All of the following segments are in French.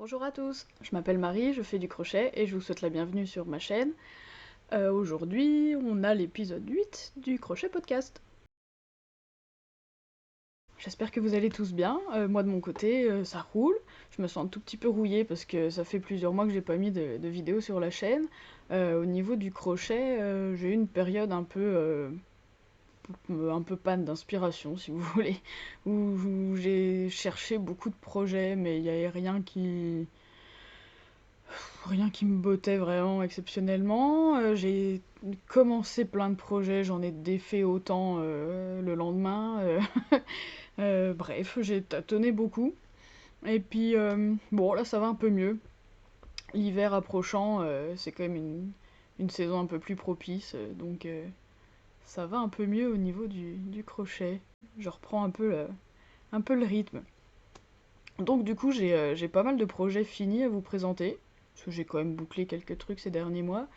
Bonjour à tous, je m'appelle Marie, je fais du crochet et je vous souhaite la bienvenue sur ma chaîne. Aujourd'hui, on a l'épisode 8 du Crochet Podcast. J'espère que vous allez tous bien, moi de mon côté, ça roule. Je me sens un tout petit peu rouillée parce que ça fait plusieurs mois que j'ai pas mis de vidéos sur la chaîne. Au niveau du crochet, j'ai eu une période un peu panne d'inspiration, si vous voulez, où j'ai cherché beaucoup de projets, mais il n'y avait rien qui me bottait vraiment exceptionnellement. J'ai commencé plein de projets, j'en ai défait autant le lendemain. Bref, j'ai tâtonné beaucoup. Et puis, bon, là ça va un peu mieux. L'hiver approchant, c'est quand même une saison un peu plus propice, donc ça va un peu mieux au niveau du crochet. Je reprends un peu le rythme. Donc du coup, j'ai pas mal de projets finis à vous présenter, parce que j'ai quand même bouclé quelques trucs ces derniers mois,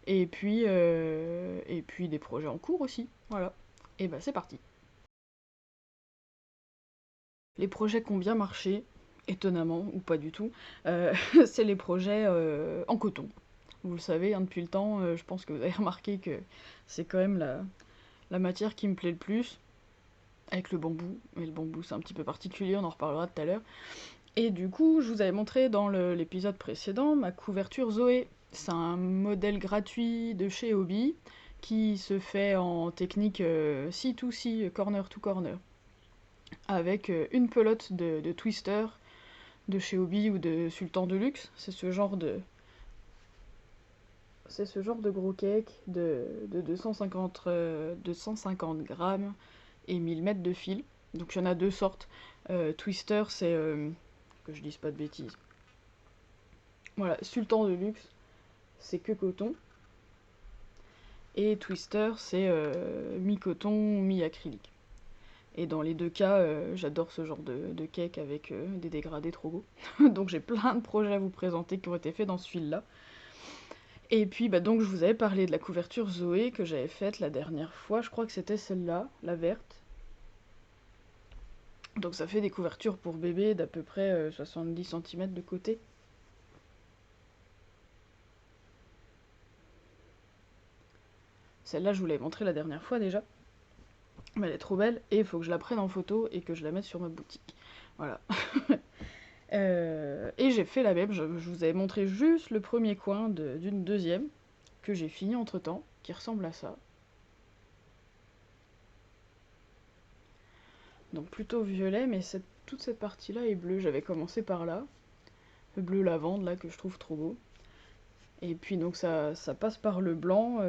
et puis des projets en cours aussi, voilà. Et bah c'est parti. Les projets qui ont bien marché, étonnamment, ou pas du tout, c'est les projets en coton. Vous le savez, hein, depuis le temps, je pense que vous avez remarqué que c'est quand même la matière qui me plaît le plus, avec le bambou. Mais le bambou c'est un petit peu particulier, on en reparlera tout à l'heure. Et du coup, je vous avais montré dans l'épisode précédent ma couverture Zoé. C'est un modèle gratuit de chez Hobby qui se fait en technique C2C, corner to corner, avec une pelote de Twister de chez Hobby ou de Sultan Deluxe. C'est ce genre de gros cake de 250 grammes et 1000 mètres de fil. Donc il y en a deux sortes. Twister, c'est que je dise pas de bêtises. Voilà, Sultan de luxe, c'est que coton. Et Twister, c'est mi-coton, mi-acrylique. Et dans les deux cas, j'adore ce genre de cake avec des dégradés trop beaux. Donc j'ai plein de projets à vous présenter qui ont été faits dans ce fil-là. Et puis bah, donc je vous avais parlé de la couverture Zoé que j'avais faite la dernière fois, je crois que c'était celle-là, la verte. Donc ça fait des couvertures pour bébé d'à peu près 70 cm de côté. Celle-là, je vous l'avais montrée la dernière fois déjà. Mais elle est trop belle et il faut que je la prenne en photo et que je la mette sur ma boutique. Voilà. Et j'ai fait la même, je vous avais montré juste le premier coin d'une deuxième que j'ai fini entre temps, qui ressemble à ça. Donc plutôt violet, mais toute cette partie-là est bleue. J'avais commencé par là, le bleu lavande là que je trouve trop beau. Et puis donc ça passe par le blanc,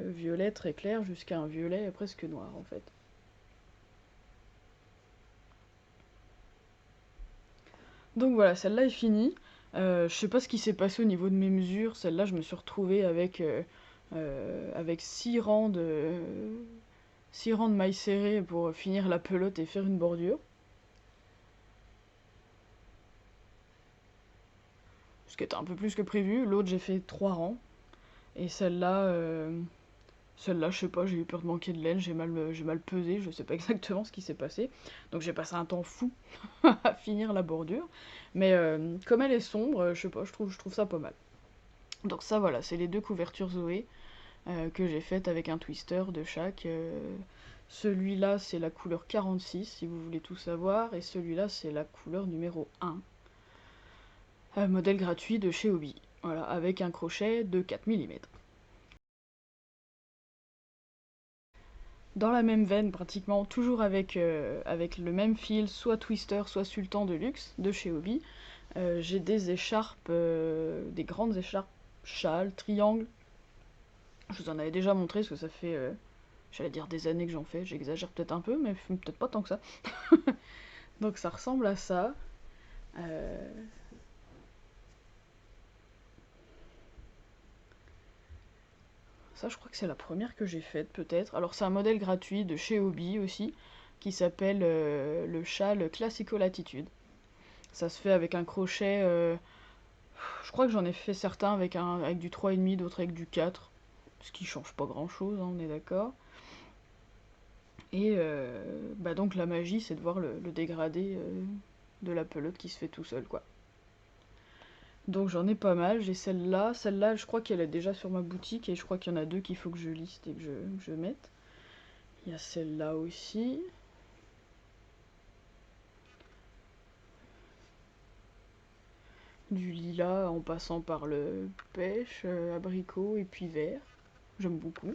violet très clair, jusqu'à un violet presque noir en fait. Donc voilà, celle-là est finie. Je sais pas ce qui s'est passé au niveau de mes mesures. Celle-là, je me suis retrouvée avec 6 rangs de mailles serrées pour finir la pelote et faire une bordure. Ce qui était un peu plus que prévu. L'autre, j'ai fait 3 rangs. Et celle-là, je sais pas, j'ai eu peur de manquer de laine, j'ai mal pesé, je sais pas exactement ce qui s'est passé. Donc j'ai passé un temps fou à finir la bordure. Mais comme elle est sombre, je sais pas, je trouve ça pas mal. Donc ça voilà, c'est les deux couvertures Zoé que j'ai faites avec un twister de chaque. Celui-là c'est la couleur 46 si vous voulez tout savoir, et celui-là c'est la couleur numéro 1. Modèle gratuit de chez Hobby. Voilà, avec un crochet de 4 mm. Dans la même veine pratiquement, toujours avec le même fil, soit twister, soit sultan de luxe de chez Hobby, j'ai des écharpes, des grandes écharpes châles, triangles. Je vous en avais déjà montré parce que ça fait, j'allais dire des années que j'en fais, j'exagère peut-être un peu, mais peut-être pas tant que ça. Donc ça ressemble à ça. Euh, Ça, je crois que c'est la première que j'ai faite, peut-être. Alors c'est un modèle gratuit de chez Hobby aussi, qui s'appelle le châle Classico Latitude. Ça se fait avec un crochet. Je crois que j'en ai fait certains avec du 3,5, d'autres avec du 4. Ce qui change pas grand chose, hein, on est d'accord. Et bah donc la magie, c'est de voir le dégradé de la pelote qui se fait tout seul, quoi. Donc j'en ai pas mal, j'ai celle-là je crois qu'elle est déjà sur ma boutique et je crois qu'il y en a deux qu'il faut que je liste et que je mette. Il y a celle-là aussi. Du lilas en passant par le pêche, abricot et puis vert. J'aime beaucoup.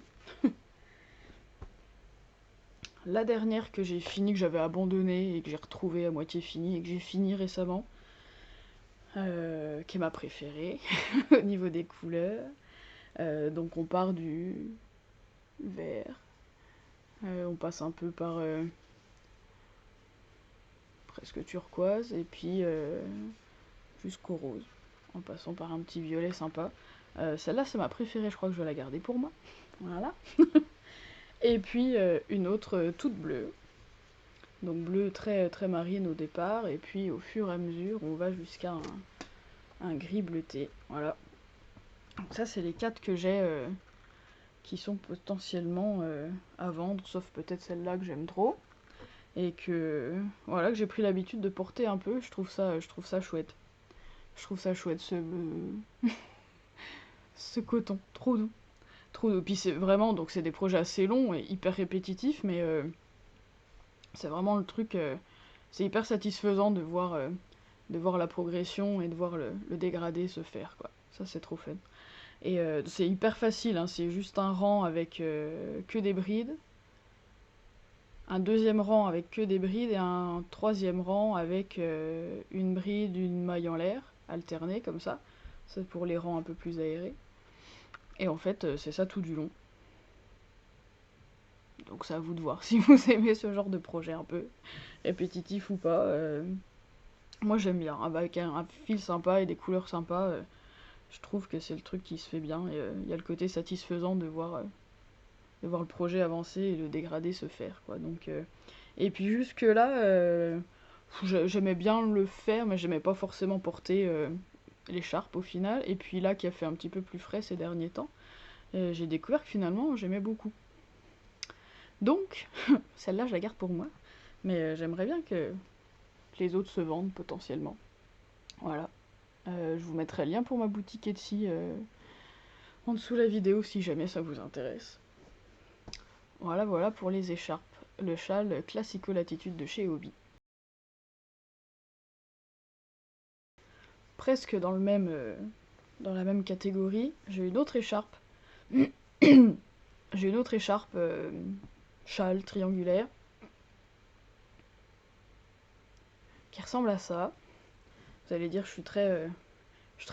La dernière que j'ai finie, que j'avais abandonnée et que j'ai retrouvée à moitié finie et que j'ai fini récemment, qui est ma préférée au niveau des couleurs. Donc on part du vert, on passe un peu par presque turquoise et puis jusqu'au rose, en passant par un petit violet sympa. Celle-là c'est ma préférée, je crois que je vais la garder pour moi. Voilà. Et puis une autre toute bleue. Donc bleu très, très marine au départ, et puis au fur et à mesure, on va jusqu'à un gris bleuté. Voilà. Donc ça, c'est les 4 que j'ai qui sont potentiellement à vendre, sauf peut-être celle-là que j'aime trop. Et que voilà, que j'ai pris l'habitude de porter un peu, je trouve ça chouette. Je trouve ça chouette ce coton, trop doux. Trop doux. Puis c'est vraiment, donc c'est des projets assez longs et hyper répétitifs, mais c'est vraiment le truc, c'est hyper satisfaisant de voir la progression et de voir le dégradé se faire, quoi. Ça, c'est trop fun. Et c'est hyper facile, hein, c'est juste un rang avec que des brides, un deuxième rang avec que des brides et un troisième rang avec une bride, une maille en l'air, alternée comme ça. C'est pour les rangs un peu plus aérés. Et en fait, c'est ça tout du long. Donc c'est à vous de voir si vous aimez ce genre de projet un peu répétitif ou pas. Moi j'aime bien, avec un fil sympa et des couleurs sympas, je trouve que c'est le truc qui se fait bien. Et il y a le côté satisfaisant de voir le projet avancer et le dégradé se faire, quoi. Donc, et puis jusque là, j'aimais bien le faire, mais j'aimais pas forcément porter l'écharpe au final. Et puis là, qui a fait un petit peu plus frais ces derniers temps, j'ai découvert que finalement j'aimais beaucoup. Donc, celle-là, je la garde pour moi. Mais j'aimerais bien que les autres se vendent potentiellement. Voilà. Je vous mettrai le lien pour ma boutique Etsy en dessous de la vidéo si jamais ça vous intéresse. Voilà, voilà pour les écharpes. Le châle Classico Latitude de chez Hobby. Presque dans dans la même catégorie, j'ai une autre écharpe. J'ai une autre écharpe châle triangulaire qui ressemble à ça. Vous allez dire, je suis très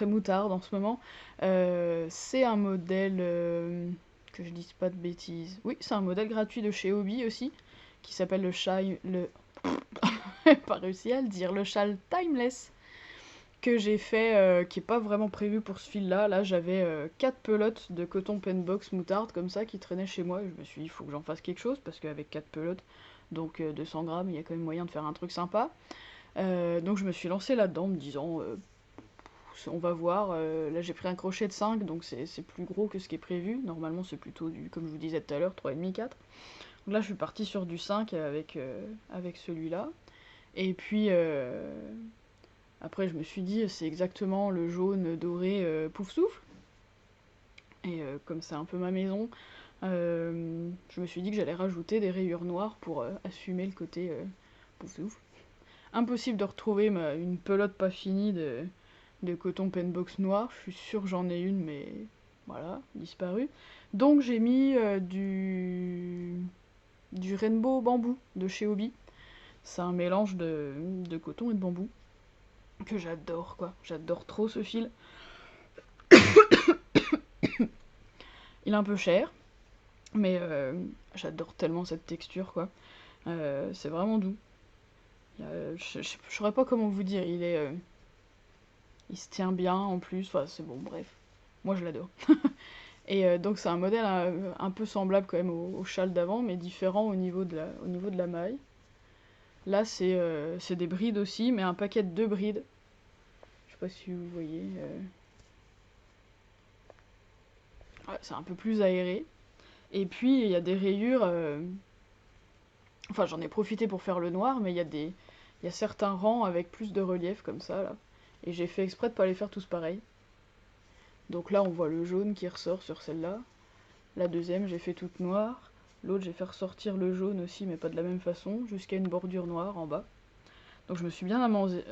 moutarde en ce moment. C'est un modèle, que je dise pas de bêtises. Oui, c'est un modèle gratuit de chez Hobby aussi, qui s'appelle le châle, pas réussi à le dire, le châle Timeless, que j'ai fait, qui est pas vraiment prévu pour ce fil-là. Là, j'avais 4 pelotes de coton penbox moutarde comme ça qui traînaient chez moi. Et je me suis dit, il faut que j'en fasse quelque chose, parce qu'avec 4 pelotes, donc 200 grammes, il y a quand même moyen de faire un truc sympa. Donc je me suis lancée là-dedans, me disant, on va voir. Là, j'ai pris un crochet de 5, donc c'est plus gros que ce qui est prévu. Normalement, c'est plutôt du, comme je vous disais tout à l'heure, 3,5, 4. Donc là, je suis partie sur du 5 avec celui-là. Et puis, après, je me suis dit, c'est exactement le jaune doré pouf souffle. Et comme c'est un peu ma maison, je me suis dit que j'allais rajouter des rayures noires pour assumer le côté pouf souffle. Impossible de retrouver une pelote pas finie de coton penbox noir. Je suis sûre que j'en ai une, mais voilà, disparu. Donc j'ai mis du rainbow bambou de chez Hobby. C'est un mélange de coton et de bambou que j'adore, quoi. J'adore trop ce fil. Il est un peu cher, mais j'adore tellement cette texture, quoi. C'est vraiment doux. Je saurais pas comment vous dire, il se tient bien en plus, enfin c'est bon, bref. Moi je l'adore. Et donc c'est un modèle un peu semblable quand même au châle d'avant, mais différent au niveau de la maille. Là c'est des brides aussi, mais un paquet de 2 brides. Je sais pas si vous voyez. Ouais, c'est un peu plus aéré. Et puis il y a des rayures. Enfin j'en ai profité pour faire le noir, mais il y a certains rangs avec plus de relief comme ça là. Et j'ai fait exprès de pas les faire tous pareils. Donc là, on voit le jaune qui ressort sur celle-là. La deuxième, j'ai fait toute noire. L'autre, j'ai fait ressortir le jaune aussi, mais pas de la même façon, jusqu'à une bordure noire en bas. Donc je me suis bien amusée.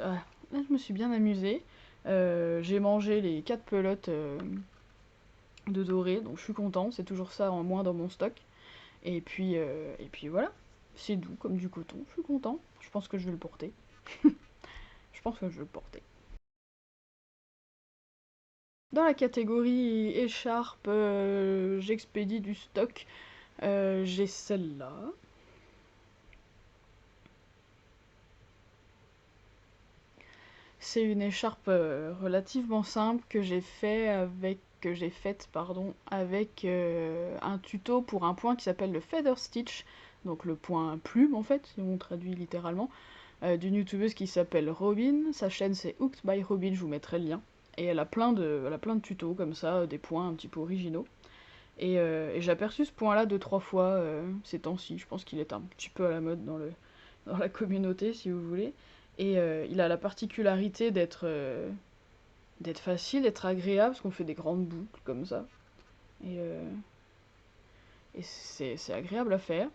Je me suis bien amusée. J'ai mangé les 4 pelotes de doré, donc je suis content. C'est toujours ça en moins dans mon stock. Et puis voilà. C'est doux comme du coton. Je suis content. Je pense que je vais le porter. Je pense que je vais le porter. Dans la catégorie écharpe, j'expédie du stock. J'ai celle-là. C'est une écharpe relativement simple que j'ai faite avec un tuto pour un point qui s'appelle le Feather Stitch, donc le point plume en fait, si on traduit littéralement, d'une youtubeuse qui s'appelle Robin. Sa chaîne c'est Hooked by Robin, je vous mettrai le lien. Et elle a plein de tutos comme ça, des points un petit peu originaux. Et j'ai aperçu ce point-là 2-3 fois ces temps-ci. Je pense qu'il est un petit peu à la mode dans la communauté, si vous voulez. Et il a la particularité d'être facile, d'être agréable, parce qu'on fait des grandes boucles comme ça. Et, euh, et c'est agréable à faire.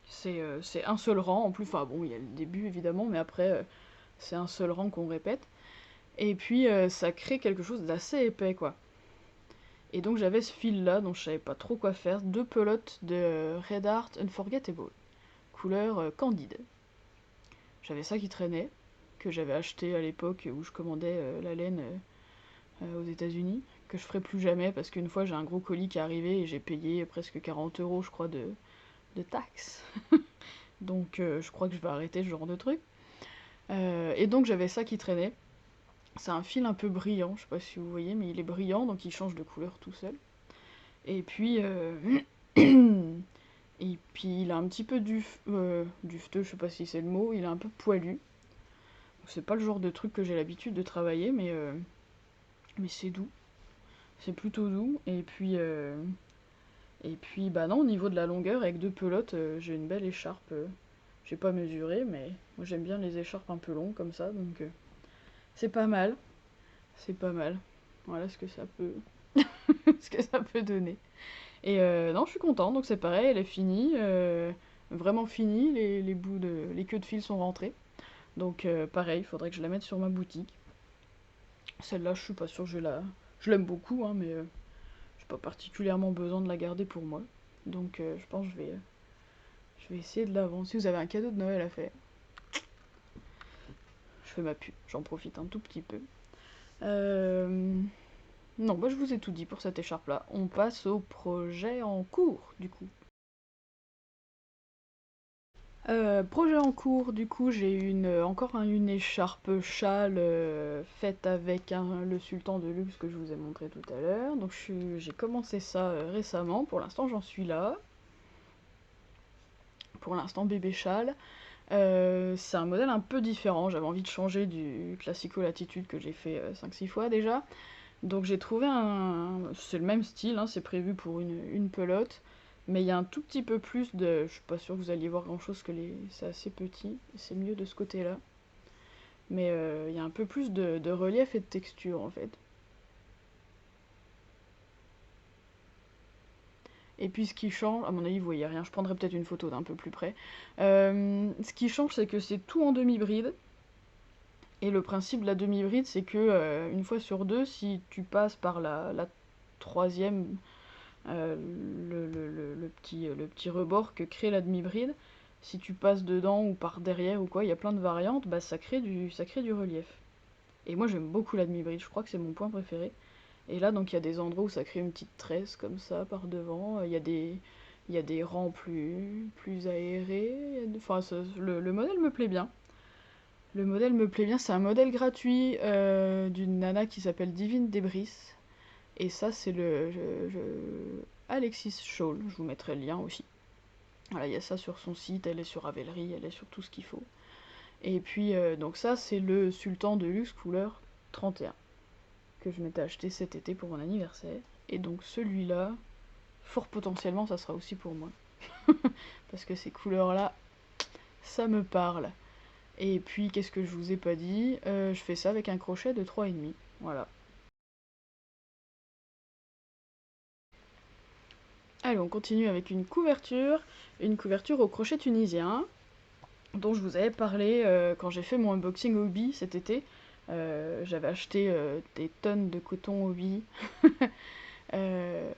C'est un seul rang, en plus, enfin bon, il y a le début évidemment, mais après, c'est un seul rang qu'on répète. Et puis, ça crée quelque chose d'assez épais, quoi. Et donc j'avais ce fil là dont je savais pas trop quoi faire, 2 pelotes de Red Art Unforgettable, couleur candide. J'avais ça qui traînait, que j'avais acheté à l'époque où je commandais la laine aux États-Unis, que je ferai plus jamais parce qu'une fois j'ai un gros colis qui est arrivé et j'ai payé presque 40 € je crois de taxes. Donc je crois que je vais arrêter ce genre de truc. Et donc j'avais ça qui traînait. C'est un fil un peu brillant, je sais pas si vous voyez, mais il est brillant donc il change de couleur tout seul. Et puis et puis il a un petit peu dufteux, je sais pas si c'est le mot, il est un peu poilu. C'est pas le genre de truc que j'ai l'habitude de travailler, mais c'est doux. C'est plutôt doux. Et puis bah non, au niveau de la longueur, avec 2 pelotes, j'ai une belle écharpe. J'ai pas mesuré, mais moi j'aime bien les écharpes un peu longues comme ça, donc c'est pas mal. C'est pas mal. Voilà ce que ça peut, ce que ça peut donner. Et non, je suis contente, donc c'est pareil, elle est finie. Vraiment finie, les queues de fil sont rentrées. Donc pareil, il faudrait que je la mette sur ma boutique. Celle-là, je suis pas sûre que je l'aime beaucoup, hein, mais j'ai pas particulièrement besoin de la garder pour moi. Donc je pense que je vais essayer de la vendre. Si vous avez un cadeau de Noël à faire, je fais ma pub, j'en profite un tout petit peu. Non, bah je vous ai tout dit pour cette écharpe-là. On passe au projet en cours, du coup. Projet en cours, du coup, j'ai encore une écharpe châle faite avec le sultan de luxe que je vous ai montré tout à l'heure. Donc j'ai commencé ça récemment, pour l'instant j'en suis là. Pour l'instant bébé châle. C'est un modèle un peu différent, j'avais envie de changer du Classico Latitude que j'ai fait 5-6 fois déjà. Donc j'ai trouvé c'est le même style, hein, c'est prévu pour une pelote. Mais il y a un tout petit peu plus de... Je suis pas sûre que vous alliez voir grand chose c'est assez petit. C'est mieux de ce côté-là. Mais il y a un peu plus de relief et de texture en fait. Et puis ce qui change, à mon avis vous voyez rien, je prendrai peut-être une photo d'un peu plus près. Ce qui change c'est que c'est tout en demi-bride. Et le principe de la demi-bride c'est que une fois sur deux, si tu passes par la troisième, euh, le petit rebord que crée la demi-bride, si tu passes dedans ou par derrière ou quoi, il y a plein de variantes, bah ça crée du relief. Et moi j'aime beaucoup la demi-bride, je crois que c'est mon point préféré. Et là donc il y a des endroits où ça crée une petite tresse comme ça par devant, il y a des rangs plus aérés, enfin le modèle me plaît bien. Le modèle me plaît bien, c'est un modèle gratuit d'une nana qui s'appelle Divine Debris. Et ça, c'est Alexis Scholl, je vous mettrai le lien aussi. Voilà, il y a ça sur son site, elle est sur Ravelry, elle est sur tout ce qu'il faut. Et puis, donc ça, c'est le Sultan de luxe couleur 31, que je m'étais acheté cet été pour mon anniversaire. Et donc celui-là, fort potentiellement, ça sera aussi pour moi. Parce que ces couleurs-là, ça me parle. Et puis, qu'est-ce que je vous ai pas dit? Je fais ça avec un crochet de 3,5. Voilà. Allez, on continue avec une couverture au crochet tunisien, dont je vous avais parlé quand j'ai fait mon unboxing hobby cet été. J'avais acheté des tonnes de coton hobby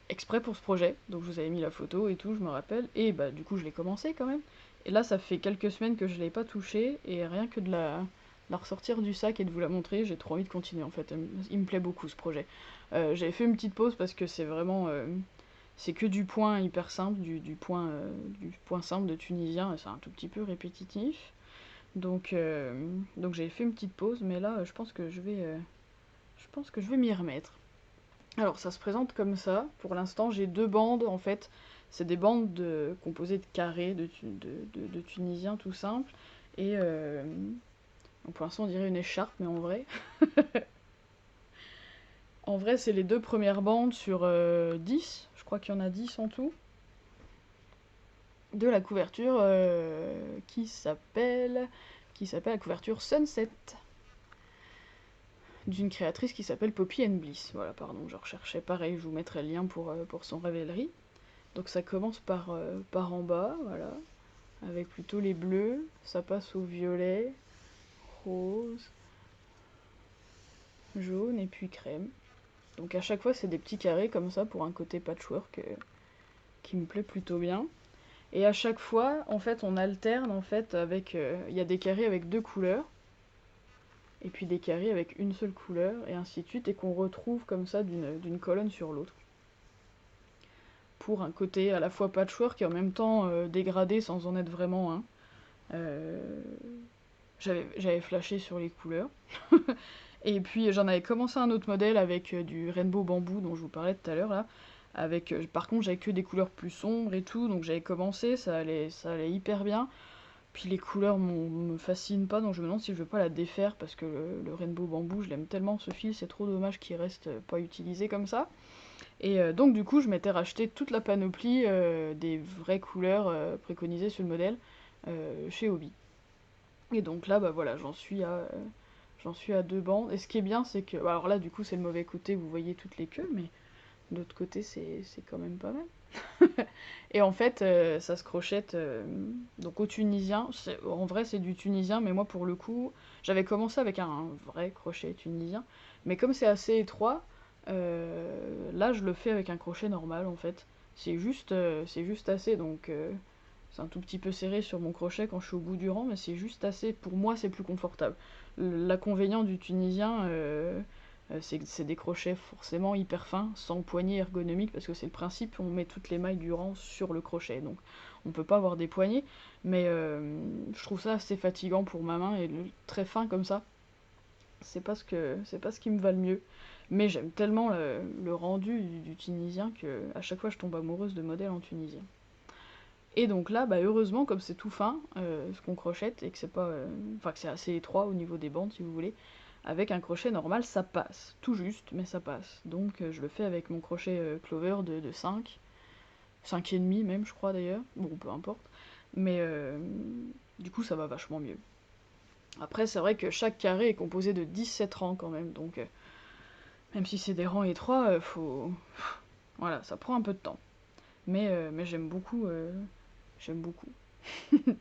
exprès pour ce projet, donc je vous avais mis la photo et tout, je me rappelle, et bah du coup je l'ai commencé quand même. Et là ça fait quelques semaines que je l'ai pas touché, et rien que de la ressortir du sac et de vous la montrer, j'ai trop envie de continuer en fait. Il me plaît beaucoup ce projet. J'avais fait une petite pause parce que c'est vraiment... c'est que du point hyper simple, du point simple de tunisien, et c'est un tout petit peu répétitif. Donc j'ai fait une petite pause, mais là je pense que je vais m'y remettre. Alors ça se présente comme ça. Pour l'instant j'ai deux bandes en fait. C'est des bandes composées de carrés de tunisien tout simple. Et donc pour l'instant on dirait une écharpe, mais en vrai c'est les deux premières bandes sur 10. Je crois qu'il y en a 10 en tout. De la couverture qui s'appelle la couverture Sunset, d'une créatrice qui s'appelle Poppy and Bliss. Voilà, pardon, je recherchais pareil, je vous mettrai le lien pour son révélerie. Donc ça commence par en bas, voilà, avec plutôt les bleus, ça passe au violet, rose, jaune et puis crème. Donc à chaque fois c'est des petits carrés comme ça pour un côté patchwork qui me plaît plutôt bien. Et à chaque fois, en fait, on alterne en fait avec, il y a des carrés avec deux couleurs, et puis des carrés avec une seule couleur, et ainsi de suite, et qu'on retrouve comme ça d'une colonne sur l'autre. Pour un côté à la fois patchwork et en même temps dégradé sans en être vraiment un. Euh, J'avais flashé sur les couleurs. Et puis j'en avais commencé un autre modèle avec du rainbow bambou dont je vous parlais tout à l'heure là. Avec, par contre j'avais que des couleurs plus sombres et tout, donc j'avais commencé, ça allait hyper bien. Puis les couleurs me fascinent pas, donc je me demande si je veux pas la défaire parce que le rainbow bambou, je l'aime tellement ce fil, c'est trop dommage qu'il reste pas utilisé comme ça. Et donc du coup je m'étais racheté toute la panoplie des vraies couleurs préconisées sur le modèle chez Hobby. Et donc là bah voilà, j'en suis à deux bandes. Et ce qui est bien c'est que, bah, alors là du coup c'est le mauvais côté, vous voyez toutes les queues, mais de l'autre côté c'est quand même pas mal. Et en fait ça se crochette donc au tunisien. En vrai c'est du tunisien, mais moi pour le coup j'avais commencé avec un vrai crochet tunisien, mais comme c'est assez étroit, là je le fais avec un crochet normal en fait. C'est juste assez, donc c'est un tout petit peu serré sur mon crochet quand je suis au bout du rang, mais c'est juste assez. Pour moi c'est plus confortable. L'inconvénient du tunisien, c'est des crochets forcément hyper fins, sans poignée ergonomique, parce que c'est le principe, on met toutes les mailles du rang sur le crochet, donc on peut pas avoir des poignées, mais je trouve ça assez fatigant pour ma main, et très fin comme ça, c'est pas ce qui me va le mieux. Mais j'aime tellement le rendu du tunisien que à chaque fois je tombe amoureuse de modèles en tunisien. Et donc là, bah heureusement, comme c'est tout fin, ce qu'on crochette, et que c'est pas, enfin que c'est assez étroit au niveau des bandes, si vous voulez, avec un crochet normal, ça passe. Tout juste, mais ça passe. Donc je le fais avec mon crochet Clover de 5 et demi même, je crois d'ailleurs. Bon, peu importe. Mais du coup, ça va vachement mieux. Après, c'est vrai que chaque carré est composé de 17 rangs quand même, donc même si c'est des rangs étroits, faut... Voilà, ça prend un peu de temps. Mais j'aime beaucoup, j'aime beaucoup. Je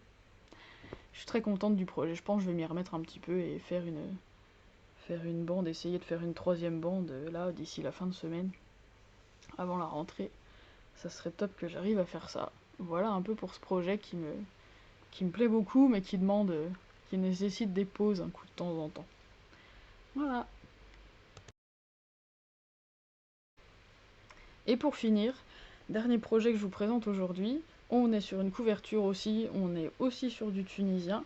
suis très contente du projet. Je pense que je vais m'y remettre un petit peu et faire une bande, essayer de faire une troisième bande là d'ici la fin de semaine, avant la rentrée. Ça serait top que j'arrive à faire ça. Voilà un peu pour ce projet qui me plaît beaucoup, mais qui nécessite des pauses un coup de temps en temps. Voilà. Et pour finir, dernier projet que je vous présente aujourd'hui, on est sur une couverture aussi, on est aussi sur du tunisien.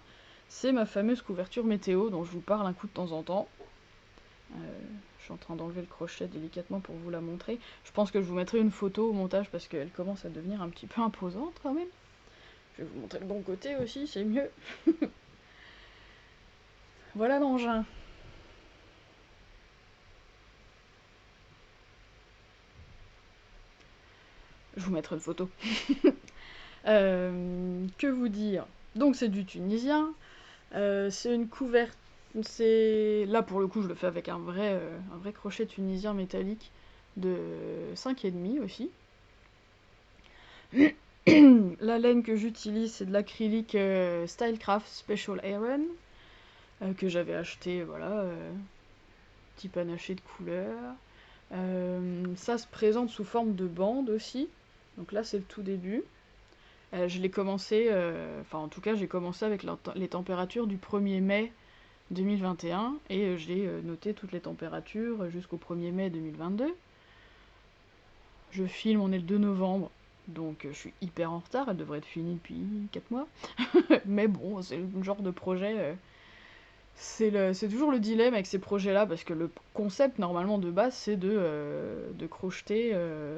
C'est ma fameuse couverture météo dont je vous parle un coup de temps en temps. Je suis en train d'enlever le crochet délicatement pour vous la montrer. Je pense que je vous mettrai une photo au montage parce qu'elle commence à devenir un petit peu imposante quand même. Je vais vous montrer le bon côté aussi, c'est mieux. Voilà l'engin. Je vous mettrai une photo. Que vous dire? Donc c'est du tunisien. C'est une couverture. Là pour le coup je le fais avec un vrai crochet tunisien métallique de 5,5 aussi. La laine que j'utilise c'est de l'acrylique Stylecraft Special Iron que j'avais acheté, voilà, petit panaché de couleurs. Ça se présente sous forme de bande aussi, donc là c'est le tout début. Je l'ai commencé, enfin en tout cas j'ai commencé avec les températures du 1er mai 2021 et j'ai noté toutes les températures jusqu'au 1er mai 2022. Je filme, on est le 2 novembre, donc je suis hyper en retard, elle devrait être finie depuis 4 mois. Mais bon, c'est le genre de projet, c'est toujours le dilemme avec ces projets-là, parce que le concept normalement de base c'est de crocheter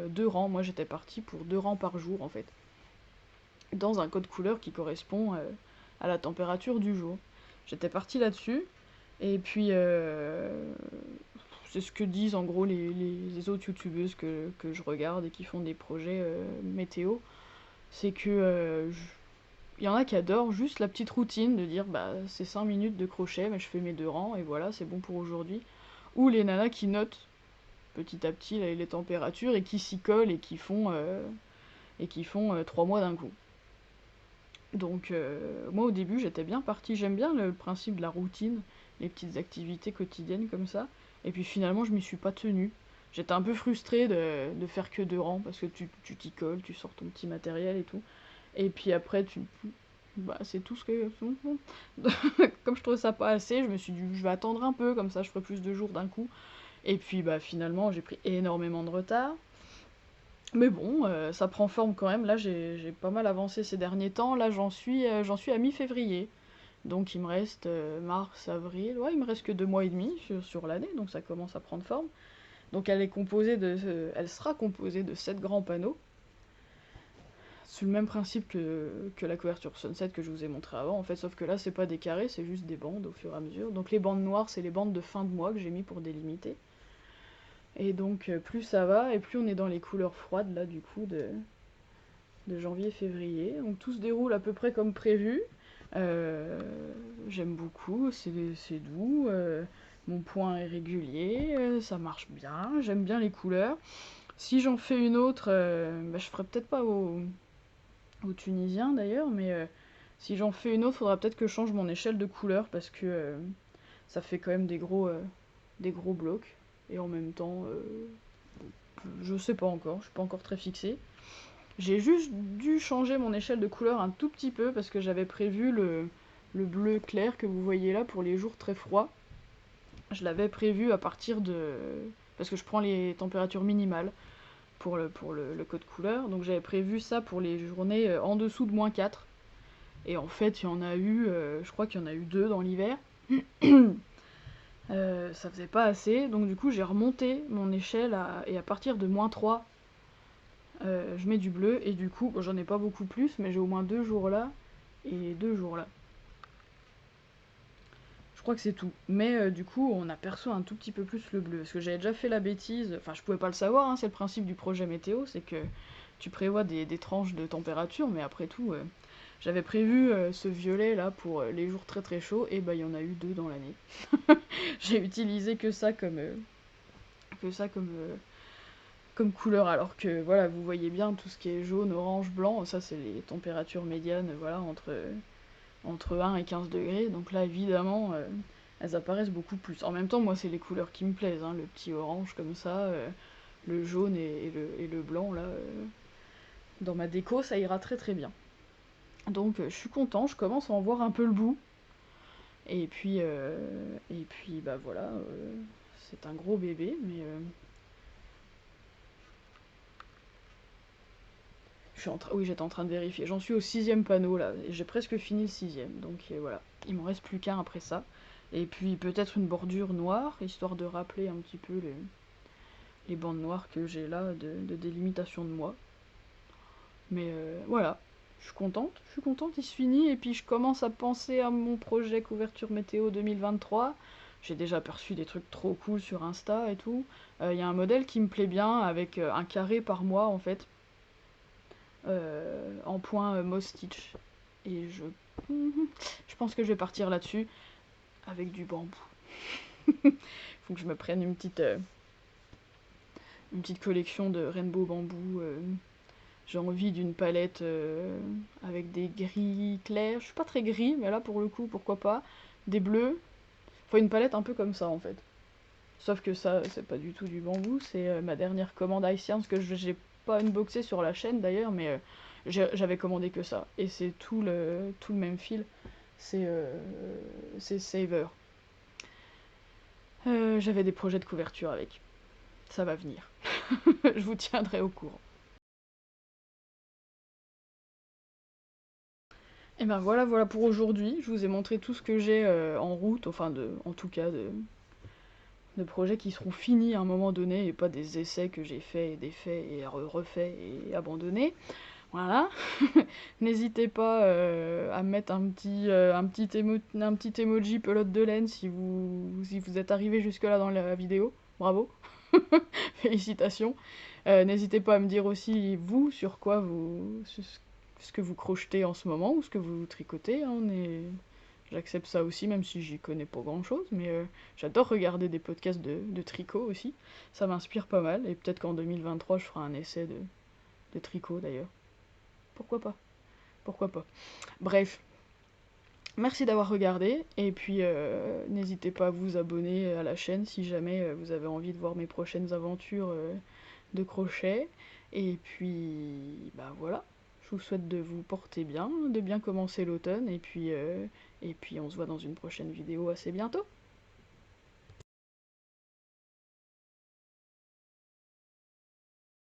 2 rangs. Moi j'étais partie pour 2 rangs par jour en fait, dans un code couleur qui correspond à la température du jour. J'étais partie là-dessus, et puis c'est ce que disent en gros les autres youtubeuses que je regarde et qui font des projets météo, c'est que il y en a qui adorent juste la petite routine de dire bah c'est 5 minutes de crochet, mais je fais mes 2 rangs et voilà, c'est bon pour aujourd'hui. Ou les nanas qui notent petit à petit les températures et qui s'y collent et qui font 3 mois d'un coup. Donc moi au début j'étais bien partie, j'aime bien le principe de la routine, les petites activités quotidiennes comme ça, et puis finalement je m'y suis pas tenue. J'étais un peu frustrée de faire que 2 rangs, parce que tu t'y colles, tu sors ton petit matériel et tout, et puis après bah c'est tout ce que... Comme je trouvais ça pas assez, je me suis dit je vais attendre un peu, comme ça je ferai plus de jours d'un coup, et puis bah finalement j'ai pris énormément de retard. Mais bon, ça prend forme quand même. Là, j'ai pas mal avancé ces derniers temps. Là, j'en suis à mi-février. Donc, il me reste mars, avril. Ouais, il me reste que 2 mois et demi sur l'année. Donc, ça commence à prendre forme. Donc, elle sera composée de 7 grands panneaux. C'est le même principe que la couverture Sunset que je vous ai montré avant. En fait, sauf que là, c'est pas des carrés, c'est juste des bandes au fur et à mesure. Donc, les bandes noires, c'est les bandes de fin de mois que j'ai mis pour délimiter. Et donc, plus ça va, et plus on est dans les couleurs froides, là, du coup, de janvier-février. Donc tout se déroule à peu près comme prévu. Euh, J'aime beaucoup, c'est doux, mon point est régulier, ça marche bien, j'aime bien les couleurs. Si j'en fais une autre, bah, je ferai peut-être pas au tunisien d'ailleurs, mais si j'en fais une autre, faudra peut-être que je change mon échelle de couleur, parce que ça fait quand même des gros blocs. Et en même temps, je sais pas encore, je suis pas encore très fixée. J'ai juste dû changer mon échelle de couleur un tout petit peu, parce que j'avais prévu le bleu clair que vous voyez là pour les jours très froids. Je l'avais prévu à partir de... parce que je prends les températures minimales pour le code couleur. Donc j'avais prévu ça pour les journées en dessous de -4. Et en fait, il y en a eu, je crois qu'il y en a eu 2 dans l'hiver. Ça faisait pas assez, donc du coup j'ai remonté mon échelle et à partir de -3, je mets du bleu, et du coup, bon, j'en ai pas beaucoup plus, mais j'ai au moins 2 jours là et 2 jours là. Je crois que c'est tout. Mais du coup, on aperçoit un tout petit peu plus le bleu, parce que j'avais déjà fait la bêtise, enfin je pouvais pas le savoir, hein, c'est le principe du projet météo, c'est que tu prévois des tranches de température, mais après tout, j'avais prévu ce violet là pour les jours très très chauds, et bah il y en a eu 2 dans l'année. J'ai utilisé que ça comme couleur, alors que voilà, vous voyez bien tout ce qui est jaune, orange, blanc, ça c'est les températures médianes, voilà, entre 1 et 15 degrés, donc là évidemment elles apparaissent beaucoup plus. En même temps, moi c'est les couleurs qui me plaisent, hein, le petit orange comme ça, le jaune et le blanc là, dans ma déco ça ira très très bien. Donc je suis content, je commence à en voir un peu le bout, et puis bah voilà, c'est un gros bébé, mais oui, j'étais en train de vérifier. J'en suis au 6e panneau là. Et j'ai presque fini le 6e. Donc voilà. Il m'en reste plus qu'un après ça. Et puis peut-être une bordure noire, histoire de rappeler un petit peu les bandes noires que j'ai là de délimitation de moi. Mais voilà. Je suis contente, il se finit. Et puis je commence à penser à mon projet couverture météo 2023. J'ai déjà aperçu des trucs trop cool sur Insta et tout. Il y a un modèle qui me plaît bien, avec un carré par mois en fait. En point Moss Stitch. Et je Je pense que je vais partir là-dessus avec du bambou. Faut que je me prenne une petite collection de rainbow bambou. J'ai envie d'une palette avec des gris clairs. Je suis pas très gris, mais là pour le coup, pourquoi pas. Des bleus. Enfin, une palette un peu comme ça en fait. Sauf que ça, c'est pas du tout du bambou. C'est ma dernière commande Icearns que j'ai pas unboxé sur la chaîne d'ailleurs, mais j'avais commandé que ça. Et c'est tout le même fil. C'est Saver. J'avais des projets de couverture avec. Ça va venir. Je vous tiendrai au courant. Et ben voilà pour aujourd'hui. Je vous ai montré tout ce que j'ai en route, enfin en tout cas de projets qui seront finis à un moment donné et pas des essais que j'ai faits et défaits et refaits et abandonnés. Voilà. N'hésitez pas à mettre un petit emoji pelote de laine si vous êtes arrivé jusque-là dans la vidéo. Bravo. Félicitations. N'hésitez pas à me dire aussi, vous, sur quoi ce que vous crochetez en ce moment ou ce que vous tricotez. Hein, j'accepte ça aussi, même si j'y connais pas grand-chose, mais j'adore regarder des podcasts de tricot aussi. Ça m'inspire pas mal, et peut-être qu'en 2023, je ferai un essai de tricot d'ailleurs. Pourquoi pas? Pourquoi pas? Bref, merci d'avoir regardé, et puis n'hésitez pas à vous abonner à la chaîne si jamais vous avez envie de voir mes prochaines aventures de crochet. Et puis, bah voilà, je vous souhaite de vous porter bien, de bien commencer l'automne, et puis on se voit dans une prochaine vidéo assez bientôt.